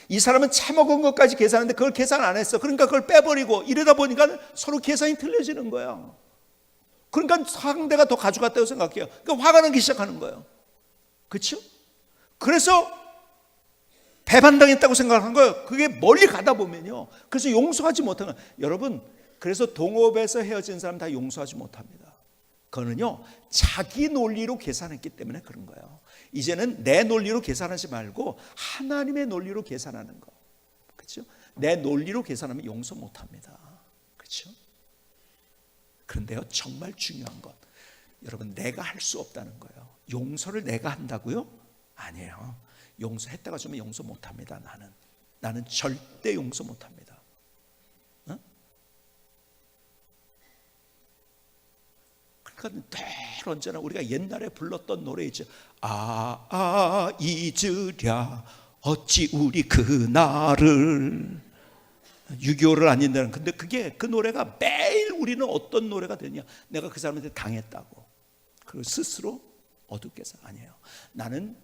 Speaker 1: 이 사람은 차 먹은 것까지 계산하는데 그걸 계산 안 했어. 그러니까 그걸 빼버리고 이러다 보니까 서로 계산이 틀려지는 거야. 그러니까 상대가 더 가져갔다고 생각해요. 그러니까 화가 나기 시작하는 거예요. 그렇죠? 그래서 배반당했다고 생각하는 거예요. 그게 멀리 가다 보면요. 그래서 용서하지 못하는 거예요. 여러분, 그래서 동업에서 헤어진 사람 다 용서하지 못합니다. 그거는요 자기 논리로 계산했기 때문에 그런 거예요. 이제는 내 논리로 계산하지 말고 하나님의 논리로 계산하는 거. 그렇죠? 내 논리로 계산하면 용서 못합니다. 그렇죠? 그런데요 정말 중요한 건 여러분 내가 할 수 없다는 거예요. 용서를 내가 한다고요? 아니에요. 용서했다가 좀 용서 못합니다. 나는 절대 용서 못합니다. 그러니까 늘 언제나 우리가 옛날에 불렀던 노래 있죠. 잊으랴 어찌 우리 그날을. 6.25를 안 잊는다는. 근데 그 노래가 매일 우리는 어떤 노래가 되냐? 내가 그 사람한테 당했다고. 그리고 스스로 어둡게 해서 아니에요. 나는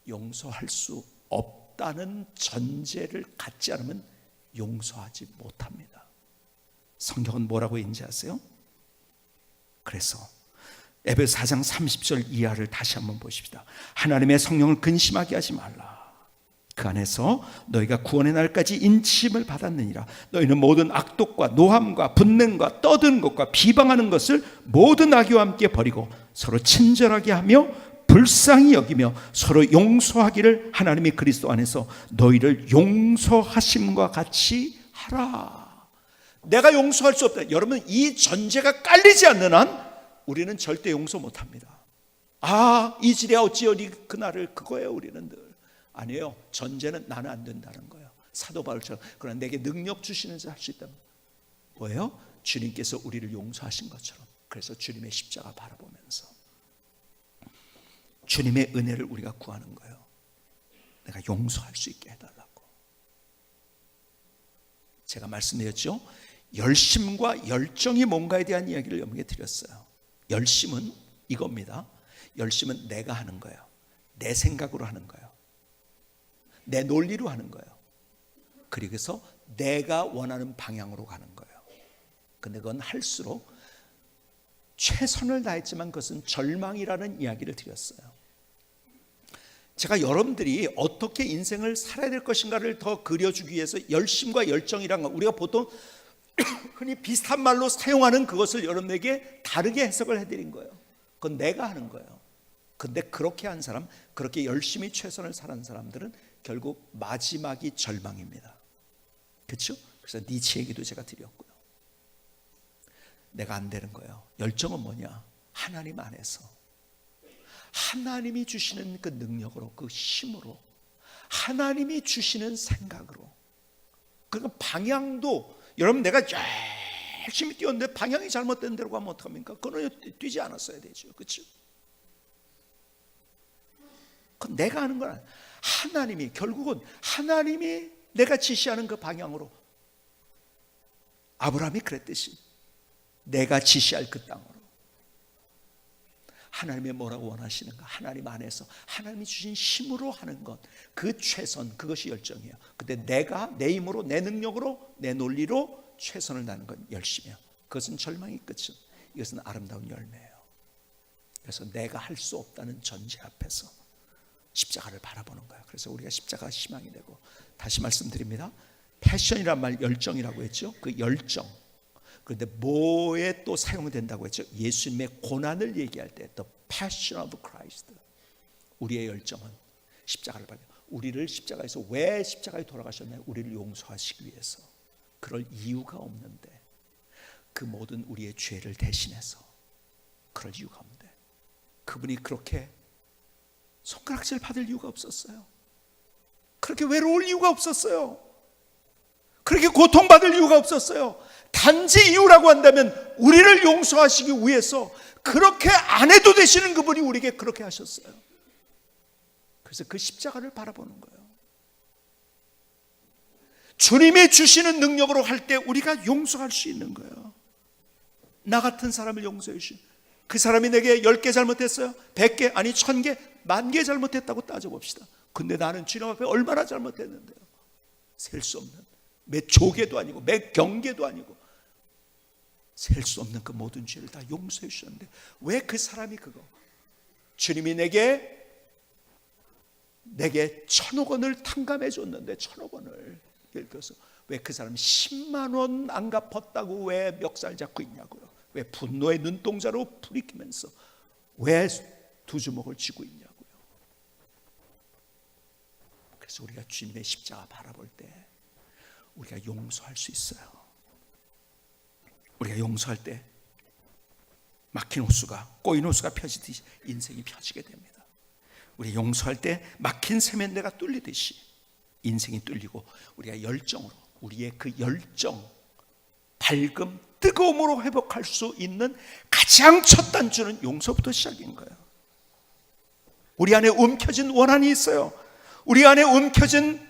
Speaker 1: 용서할 수 없다는 전제를 갖지 않으면 용서하지 못합니다. 성경은 뭐라고 인지하세요? 그래서 에베소 4장 30절 이하를 다시 한번 보십시다. 하나님의 성령을 근심하게 하지 말라. 그 안에서 너희가 구원의 날까지 인침을 받았느니라. 너희는 모든 악독과 노함과 분냄과 떠드는 것과 비방하는 것을 모든 악의와 함께 버리고 서로 친절하게 하며 불쌍히 여기며 서로 용서하기를 하나님이 그리스도 안에서 너희를 용서하심과 같이 하라. 내가 용서할 수 없다. 여러분 이 전제가 깔리지 않는 한 우리는 절대 용서 못합니다. 잊으랴 어찌어리 그날을. 그거예요. 우리는 늘. 아니에요. 전제는 나는 안 된다는 거예요. 사도 바울처럼. 그러나 내게 능력 주시는 자 할 수 있다면 뭐예요? 주님께서 우리를 용서하신 것처럼. 그래서 주님의 십자가 바라보면서 주님의 은혜를 우리가 구하는 거예요. 내가 용서할 수 있게 해달라고. 제가 말씀드렸죠. 열심과 열정이 뭔가에 대한 이야기를 여러분에게 드렸어요. 열심은 이겁니다. 열심은 내가 하는 거예요. 내 생각으로 하는 거예요. 내 논리로 하는 거예요. 그래서 내가 원하는 방향으로 가는 거예요. 근데 그건 할수록 최선을 다했지만 그것은 절망이라는 이야기를 드렸어요. 제가 여러분들이 어떻게 인생을 살아야 될 것인가를 더 그려주기 위해서 열심과 열정이란 건 우리가 보통 흔히 비슷한 말로 사용하는 그것을 여러분에게 다르게 해석을 해드린 거예요. 그건 내가 하는 거예요. 근데 그렇게 한 사람, 그렇게 열심히 최선을 살은 사람들은 결국 마지막이 절망입니다. 그렇죠? 그래서 니체 얘기도 제가 드렸고요. 내가 안 되는 거예요. 열정은 뭐냐? 하나님 안에서 하나님이 주시는 그 능력으로, 그 힘으로, 하나님이 주시는 생각으로. 그러니까 방향도, 여러분 내가 열심히 뛰었는데 방향이 잘못된 데로 가면 어떡합니까? 그거는 뛰지 않았어야 되죠. 그렇죠? 그건 내가 하는 건 아니에요. 하나님이, 결국은 하나님이 내가 지시하는 그 방향으로. 아브라함이 그랬듯이 내가 지시할 그 땅으로. 하나님이 뭐라고 원하시는가? 하나님 안에서 하나님이 주신 힘으로 하는 것, 그 최선, 그것이 열정이에요. 근데 내가 내 힘으로, 내 능력으로, 내 논리로 최선을 다하는 건 열심이에요. 그것은 절망의 끝은, 이것은 아름다운 열매예요. 그래서 내가 할 수 없다는 전제 앞에서 십자가를 바라보는 거예요. 그래서 우리가 십자가가 희망이 되고, 다시 말씀드립니다. 패션이란 말 열정이라고 했죠. 그 열정, 그런데 뭐에 또 사용된다고 했죠? 예수님의 고난을 얘기할 때 The Passion of Christ. 우리의 열정은 십자가를 받아요. 우리를 십자가에서 왜 십자가에 돌아가셨나요? 우리를 용서하시기 위해서. 그럴 이유가 없는데, 그 모든 우리의 죄를 대신해서 그럴 이유가 없는데, 그분이 그렇게 손가락질 받을 이유가 없었어요. 그렇게 외로울 이유가 없었어요. 그렇게 고통받을 이유가 없었어요. 단지 이유라고 한다면 우리를 용서하시기 위해서 그렇게 안 해도 되시는 그분이 우리에게 그렇게 하셨어요. 그래서 그 십자가를 바라보는 거예요. 주님이 주시는 능력으로 할 때 우리가 용서할 수 있는 거예요. 나 같은 사람을 용서해 주신, 그 사람이 내게 10개 잘못했어요? 100개? 아니 1000개? 10,000개 잘못했다고 따져봅시다. 근데 나는 주님 앞에 얼마나 잘못했는데요? 셀 수 없는, 몇 조개도 아니고 몇 경계도 아니고 셀 수 없는 그 모든 죄를 다 용서해 주셨는데, 왜 그 사람이 그거, 주님이 내게 1,000억 원을 탕감해 줬는데, 1,000억 원을, 예를 들어서 왜 그 사람이 10만 원 안 갚았다고 왜 멱살 잡고 있냐고요. 왜 분노의 눈동자로 부리키면서 왜 두 주먹을 쥐고 있냐고요. 그래서 우리가 주님의 십자가 바라볼 때 우리가 용서할 수 있어요. 우리가 용서할 때 막힌 호수가, 꼬인 호수가 펴지듯이 인생이 펴지게 됩니다. 우리 용서할 때 막힌 세면대가 뚫리듯이 인생이 뚫리고, 우리가 열정으로, 우리의 그 열정, 밝음, 뜨거움으로 회복할 수 있는 가장 첫 단추는 용서부터 시작인 거예요. 우리 안에 움켜진 원한이 있어요. 우리 안에 움켜진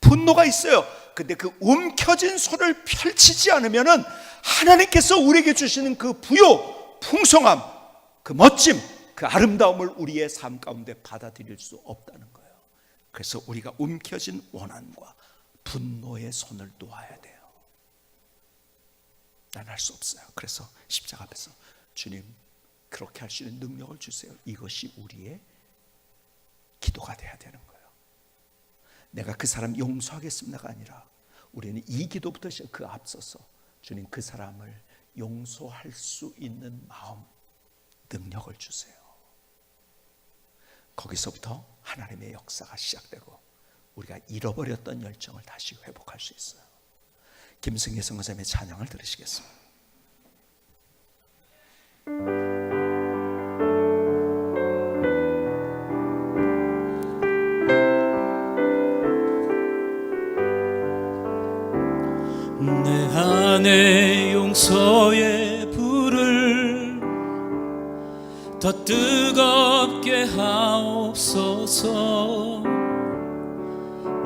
Speaker 1: 분노가 있어요. 근데 그 움켜진 손을 펼치지 않으면은 하나님께서 우리에게 주시는 그 부요, 풍성함, 그 멋짐, 그 아름다움을 우리의 삶 가운데 받아들일 수 없다는 거예요. 그래서 우리가 움켜진 원한과 분노의 손을 놓아야 돼요. 난 할 수 없어요. 그래서 십자가 앞에서 주님, 그렇게 할 수 있는 능력을 주세요. 이것이 우리의 기도가 돼야 되는 거예요. 내가 그 사람 용서하겠습니다가 아니라, 우리는 이 기도부터 시작, 그 앞서서 주님, 그 사람을 용서할 수 있는 마음, 능력을 주세요. 거기서부터 하나님의 역사가 시작되고 우리가 잃어버렸던 열정을 다시 회복할 수 있어요. 김승희 선교사님의 찬양을 들으시겠습니다.
Speaker 2: 내 안에 용서의 불을 더 뜨겁게 하옵소서.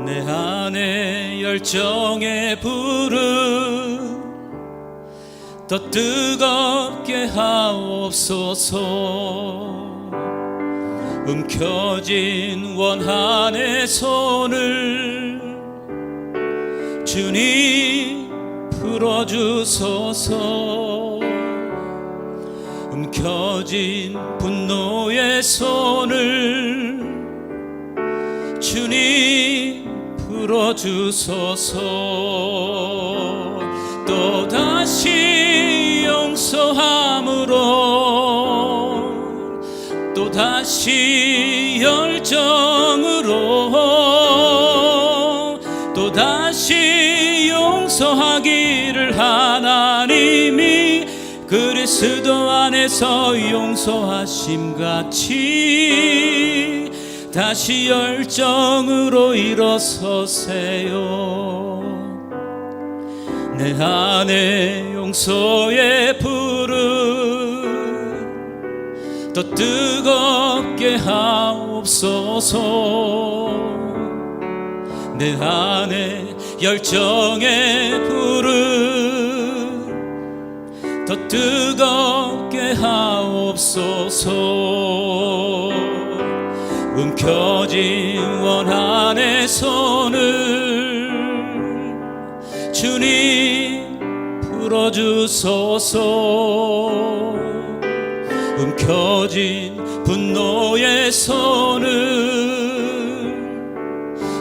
Speaker 2: 내 안에 열정의 불을 더 뜨겁게 하옵소서. 움켜진 원한의 손을 주님 풀어주소서. 움켜진 분노의 손을 주님 풀어주소서. 또다시 용서함으로, 또다시 열정으로, 또다시 용서하기를 하나님이 그리스도 안에서 용서하심같이 다시 열정으로 일어서세요. 내 안에 용서의 불을 더 뜨겁게 하옵소서. 내 안에 열정의 불을 더 뜨겁게 하옵소서. 움켜진 원한의 손을 주님 풀어주소서. 움켜진 분노의 손을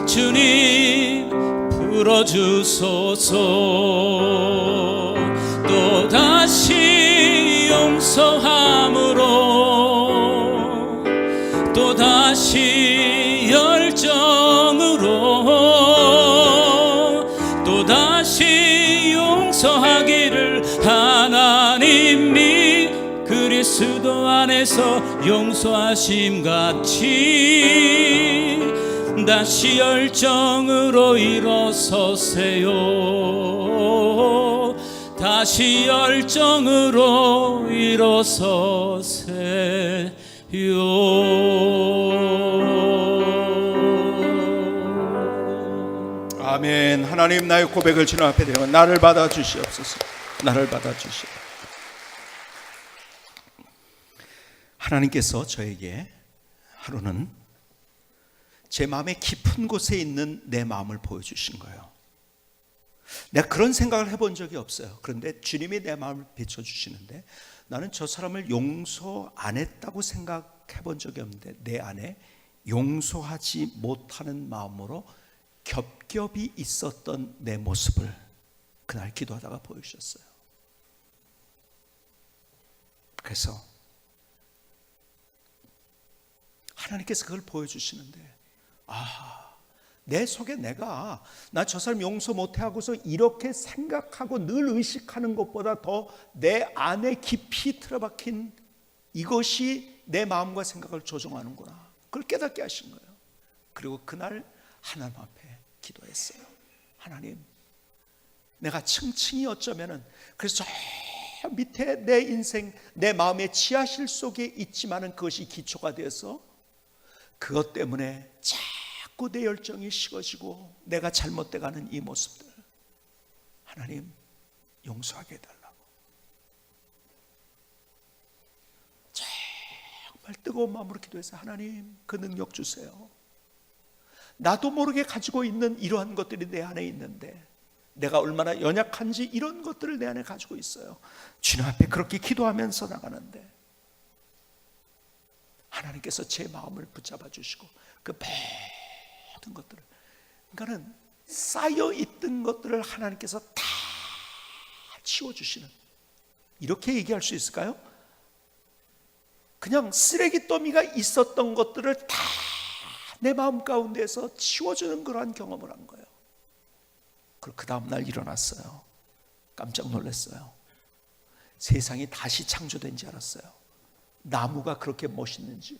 Speaker 2: 주님 풀어주소서. 또다시 용서함으로, 또다시 열정으로, 또다시 용서하기를 하나님이 그리스도 안에서 용서하심같이 다시 열정으로 일어서세요. 다시 열정으로 일어서세요.
Speaker 1: 아멘. 하나님, 나의 고백을 주님 앞에 드리면 나를 받아주시옵소서. 나를 받아주시옵소서. 하나님께서 저에게 하루는 제 마음의 깊은 곳에 있는 내 마음을 보여주신 거예요. 내가 그런 생각을 해본 적이 없어요. 그런데 주님이 내 마음을 비춰주시는데, 나는 저 사람을 용서 안 했다고 생각해 본 적이 없는데 내 안에 용서하지 못하는 마음으로 겹겹이 있었던 내 모습을 그날 기도하다가 보여주셨어요. 그래서 하나님께서 그걸 보여주시는데, 내 속에 나 저 사람 용서 못해 하고서 이렇게 생각하고 늘 의식하는 것보다 더 내 안에 깊이 틀어박힌 이것이 내 마음과 생각을 조종하는구나, 그걸 깨닫게 하신 거예요. 그리고 그날 하나님 앞에 기도했어요. 하나님, 내가 층층이 어쩌면은 그래서 저 밑에 내 인생, 내 마음의 지하실 속에 있지만은 그것이 기초가 되어서 그것 때문에 자꾸 내 열정이 식어지고 내가 잘못돼가는 이 모습들, 하나님 용서하게 해달라고 정말 뜨거운 마음으로 기도해서, 하나님 그 능력 주세요. 나도 모르게 가지고 있는 이러한 것들이 내 안에 있는데 내가 얼마나 연약한지 이런 것들을 내 안에 가지고 있어요. 주님 앞에 그렇게 기도하면서 나가는데 하나님께서 제 마음을 붙잡아 주시고 그 모든 것들을, 그러니까는 쌓여있던 것들을 하나님께서 다 치워주시는, 이렇게 얘기할 수 있을까요? 그냥 쓰레기 더미가 있었던 것들을 다 내 마음 가운데서 치워주는 그러한 경험을 한 거예요. 그리고 그 다음날 일어났어요. 깜짝 놀랐어요. 세상이 다시 창조된 줄 알았어요. 나무가 그렇게 멋있는지요,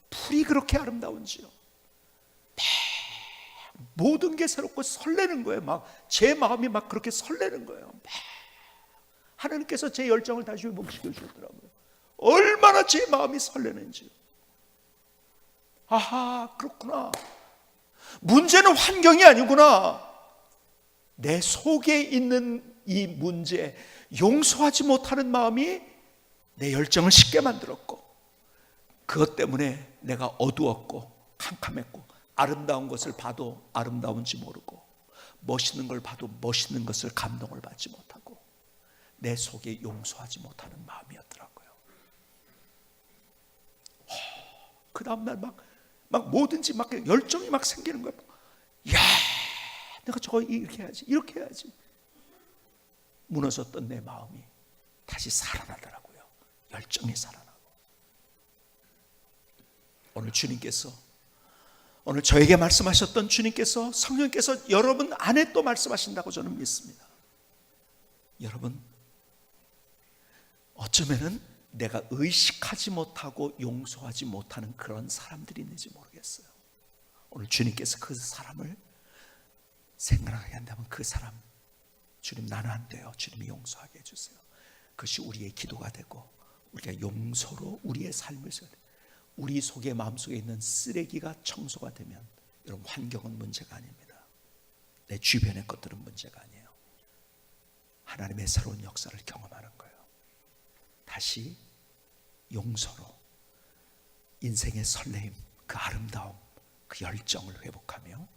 Speaker 1: 풀이 그렇게 아름다운지요, 모든 게 새롭고 설레는 거예요. 막 제 마음이 막 그렇게 설레는 거예요. 하나님께서 제 열정을 다시 회복시켜 주셨더라고요. 얼마나 제 마음이 설레는지요. 아하, 그렇구나. 문제는 환경이 아니구나. 내 속에 있는 이 문제, 용서하지 못하는 마음이 내 열정을 식게 만들었고, 그것 때문에 내가 어두웠고 캄캄했고, 아름다운 것을 봐도 아름다운지 모르고, 멋있는 걸 봐도 멋있는 것을 감동을 받지 못하고, 내 속에 용서하지 못하는 마음이었더라고요. 그 다음날 막 뭐든지 막 열정이 막 생기는 거예요. 야, 내가 저거 이렇게 해야지, 이렇게 해야지. 무너졌던 내 마음이 다시 살아나더라고요. 열정이 살아나고. 오늘 주님께서, 오늘 저에게 말씀하셨던 주님께서, 성령께서 여러분 안에 또 말씀하신다고 저는 믿습니다. 여러분, 어쩌면은 내가 의식하지 못하고 용서하지 못하는 그런 사람들이 있는지 모르겠어요. 오늘 주님께서 그 사람을 생각하게 한다면, 그 사람, 주님 나는 안 돼요, 주님이 용서하게 해주세요. 그것이 우리의 기도가 되고, 우리가 용서로 우리의 삶을 살아야 돼요. 우리 속에, 마음속에 있는 쓰레기가 청소가 되면, 여러분, 환경은 문제가 아닙니다. 내 주변의 것들은 문제가 아니에요. 하나님의 새로운 역사를 경험하는 거예요. 다시 용서로 인생의 설레임, 그 아름다움, 그 열정을 회복하며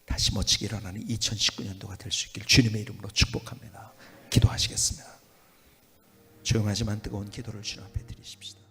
Speaker 1: 다시 멋지게 일어나는 2019년도가 될 수 있길 주님의 이름으로 축복합니다. 기도하시겠습니다. 조용하지만 뜨거운 기도를 주님 앞에 드리십시다.